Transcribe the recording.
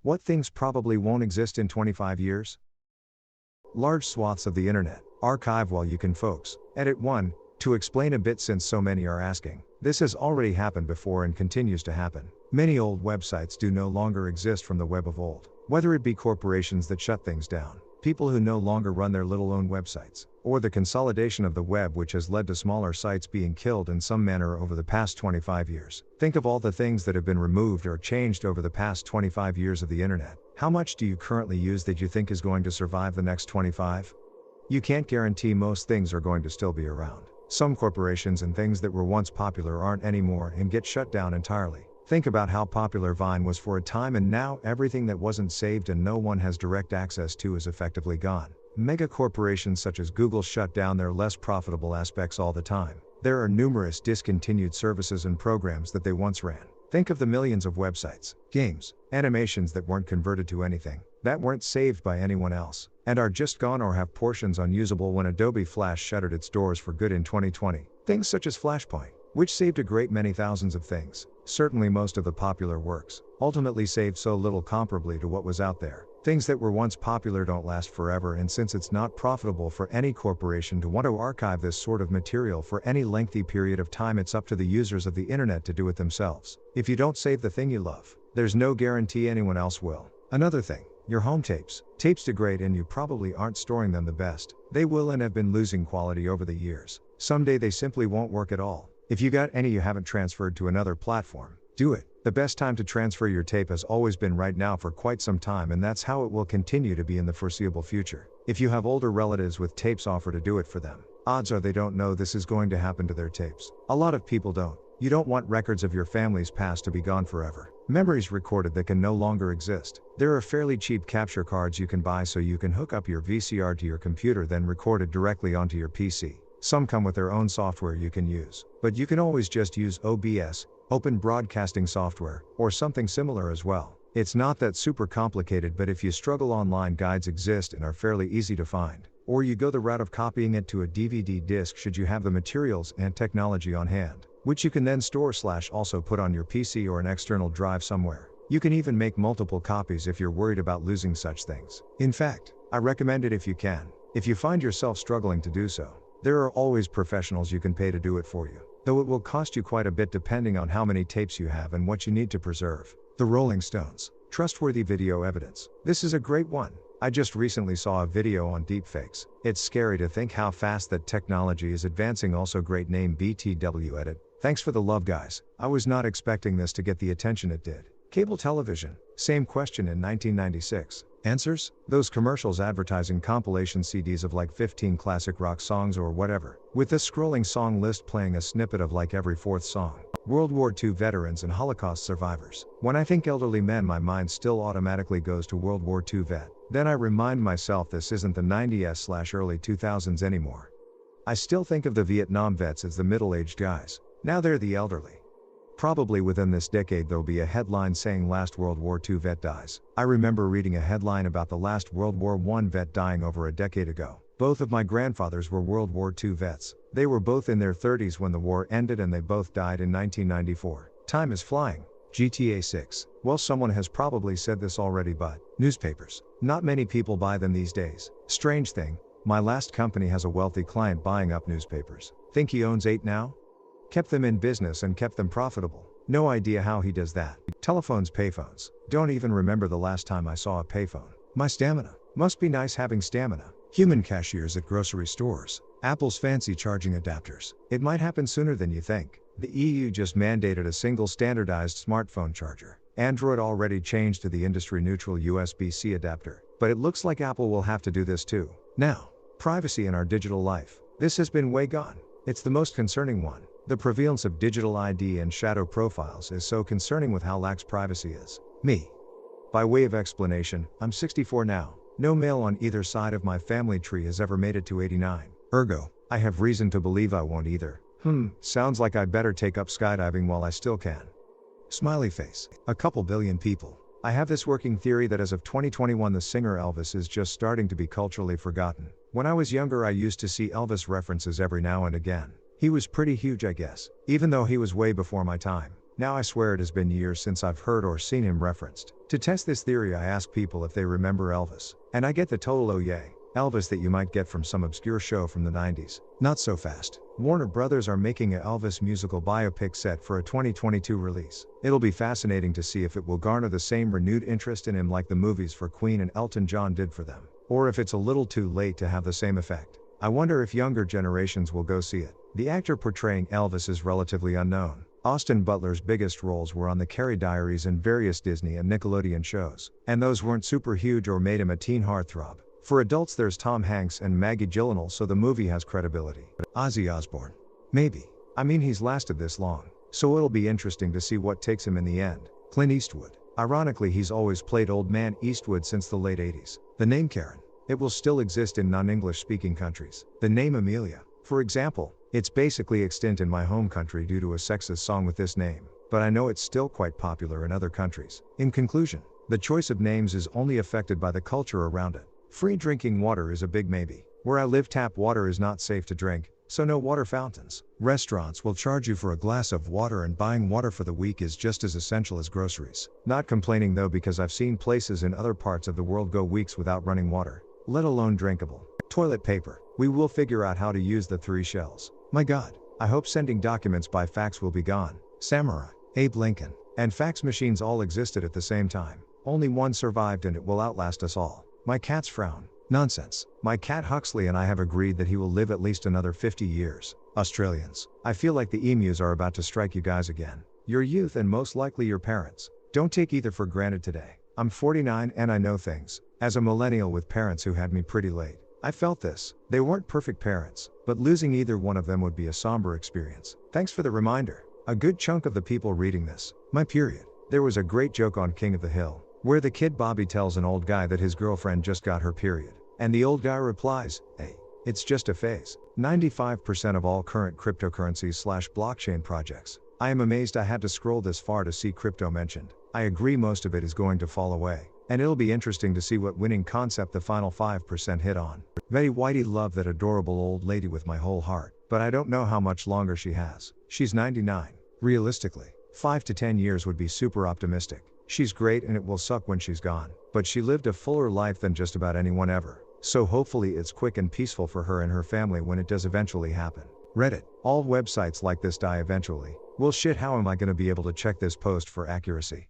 What things probably won't exist in 25 years? Large swaths of the internet. Archive while you can, folks. Edit 1. To explain a bit, since so many are asking. This has already happened before and continues to happen. Many old websites do no longer exist from the web of old. Whether it be corporations that shut things down, people who no longer run their little own websites, or the consolidation of the web, which has led to smaller sites being killed in some manner over the past 25 years. Think of all the things that have been removed or changed over the past 25 years of the internet. How much do you currently use that you think is going to survive the next 25? You can't guarantee most things are going to still be around. Some corporations and things that were once popular aren't anymore and get shut down entirely. Think about how popular Vine was for a time, and now everything that wasn't saved and no one has direct access to is effectively gone. Mega corporations such as Google shut down their less profitable aspects all the time. There are numerous discontinued services and programs that they once ran. Think of the millions of websites, games, animations that weren't converted to anything, that weren't saved by anyone else, and are just gone or have portions unusable when Adobe Flash shuttered its doors for good in 2020. Things such as Flashpoint, which saved a great many thousands of things, certainly most of the popular works, ultimately saved so little comparably to what was out there. Things that were once popular don't last forever, and since it's not profitable for any corporation to want to archive this sort of material for any lengthy period of time, it's up to the users of the internet to do it themselves. If you don't save the thing you love, there's no guarantee anyone else will. Another thing, your home tapes. Tapes degrade and you probably aren't storing them the best. They will and have been losing quality over the years. Someday they simply won't work at all. If you got any you haven't transferred to another platform, do it. The best time to transfer your tape has always been right now for quite some time, and that's how it will continue to be in the foreseeable future. If you have older relatives with tapes, offer to do it for them. Odds are they don't know this is going to happen to their tapes. A lot of people don't. You don't want records of your family's past to be gone forever. Memories recorded that can no longer exist. There are fairly cheap capture cards you can buy so you can hook up your VCR to your computer, then record it directly onto your PC. Some come with their own software you can use, but you can always just use OBS, Open Broadcasting Software, or something similar as well. It's not that super complicated, but if you struggle, online guides exist and are fairly easy to find. Or you go the route of copying it to a DVD disc should you have the materials and technology on hand, which you can then store/also put on your PC or an external drive somewhere. You can even make multiple copies if you're worried about losing such things. In fact, I recommend it if you can. If you find yourself struggling to do so, there are always professionals you can pay to do it for you, though it will cost you quite a bit depending on how many tapes you have and what you need to preserve. The Rolling Stones. Trustworthy video evidence. This is a great one. I just recently saw a video on deepfakes. It's scary to think how fast that technology is advancing. Also, great name, BTW Edit. Thanks for the love, guys. I was not expecting this to get the attention it did. Cable television. Same question in 1996. Answers? Those commercials advertising compilation CDs of like 15 classic rock songs or whatever, with the scrolling song list playing a snippet of like every fourth song. World War II veterans and Holocaust survivors. When I think elderly men, my mind still automatically goes to World War II vet. Then I remind myself this isn't the 90s/early 2000s anymore. I still think of the Vietnam vets as the middle-aged guys. Now they're the elderly. Probably within this decade there'll be a headline saying last World War II vet dies. I remember reading a headline about the last World War I vet dying over a decade ago. Both of my grandfathers were World War II vets. They were both in their 30s when the war ended, and they both died in 1994. Time is flying. GTA 6. Well, someone has probably said this already, but newspapers. Not many people buy them these days. Strange thing, my last company has a wealthy client buying up newspapers. Think he owns 8 now? Kept them in business and kept them profitable. No idea how he does that. Telephones, payphones. Don't even remember the last time I saw a payphone. My stamina. Must be nice having stamina. Human cashiers at grocery stores. Apple's fancy charging adapters. It might happen sooner than you think. The EU just mandated a single standardized smartphone charger. Android already changed to the industry-neutral USB-C adapter, but it looks like Apple will have to do this too. Now, privacy in our digital life. This has been way gone. It's the most concerning one. The prevalence of digital ID and shadow profiles is so concerning with how lax privacy is. Me. By way of explanation, I'm 64 now. No male on either side of my family tree has ever made it to 89. Ergo, I have reason to believe I won't either. Sounds like I'd better take up skydiving while I still can. Smiley face. A couple billion people. I have this working theory that as of 2021 the singer Elvis is just starting to be culturally forgotten. When I was younger I used to see Elvis references every now and again. He was pretty huge, I guess, even though he was way before my time. Now I swear it has been years since I've heard or seen him referenced. To test this theory, I ask people if they remember Elvis, and I get the total oh yay, Elvis that you might get from some obscure show from the 90s. Not so fast. Warner Brothers are making a Elvis musical biopic set for a 2022 release. It'll be fascinating to see if it will garner the same renewed interest in him like the movies for Queen and Elton John did for them, or if it's a little too late to have the same effect. I wonder if younger generations will go see it. The actor portraying Elvis is relatively unknown. Austin Butler's biggest roles were on the Carrie Diaries and various Disney and Nickelodeon shows, and those weren't super huge or made him a teen heartthrob. For adults there's Tom Hanks and Maggie Gyllenhaal, so the movie has credibility. Ozzy Osbourne. Maybe. I mean, he's lasted this long, so it'll be interesting to see what takes him in the end. Clint Eastwood. Ironically, he's always played Old Man Eastwood since the late 80s. The name Karen. It will still exist in non-English speaking countries. The name Amelia, for example, it's basically extinct in my home country due to a sexist song with this name, but I know it's still quite popular in other countries. In conclusion, the choice of names is only affected by the culture around it. Free drinking water is a big maybe. Where I live, tap water is not safe to drink, so no water fountains. Restaurants will charge you for a glass of water, and buying water for the week is just as essential as groceries. Not complaining though, because I've seen places in other parts of the world go weeks without running water, let alone drinkable. Toilet paper. We will figure out how to use the 3 shells. My God, I hope sending documents by fax will be gone. Samurai, Abe Lincoln, and fax machines all existed at the same time. Only one survived and it will outlast us all. My cat's frown. Nonsense. My cat Huxley and I have agreed that he will live at least another 50 years. Australians. I feel like the emus are about to strike you guys again. Your youth and most likely your parents. Don't take either for granted today. I'm 49 and I know things. As a millennial with parents who had me pretty late, I felt this. They weren't perfect parents, but losing either one of them would be a somber experience. Thanks for the reminder. A good chunk of the people reading this, my period. There was a great joke on King of the Hill, where the kid Bobby tells an old guy that his girlfriend just got her period, and the old guy replies, "Hey, it's just a phase." 95% of all current cryptocurrencies/blockchain projects. I am amazed I had to scroll this far to see crypto mentioned. I agree most of it is going to fall away, and it'll be interesting to see what winning concept the final 5% hit on. Betty Whitey, love that adorable old lady with my whole heart, but I don't know how much longer she has. She's 99. Realistically, 5 to 10 years would be super optimistic. She's great and it will suck when she's gone, but she lived a fuller life than just about anyone ever. So hopefully it's quick and peaceful for her and her family when it does eventually happen. Reddit. All websites like this die eventually. Well shit, how am I gonna be able to check this post for accuracy?